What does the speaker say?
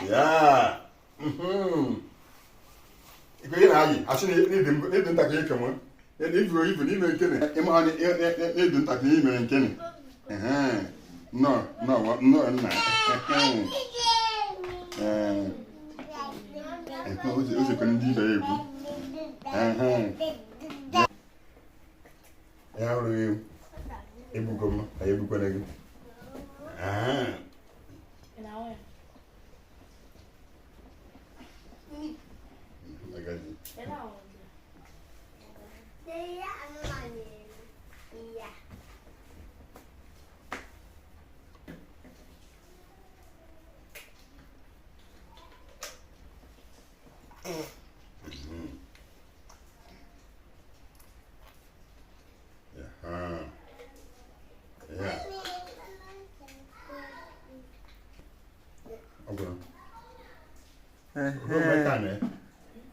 Yeah. Iko yana yi, asini ni dun take yake mu. If you even kene. Ema ni dun take yi mere kene. No, na. Uzi kan di da yego. Ya ru ebugoma, ayebugo na gi. Ọgbọ.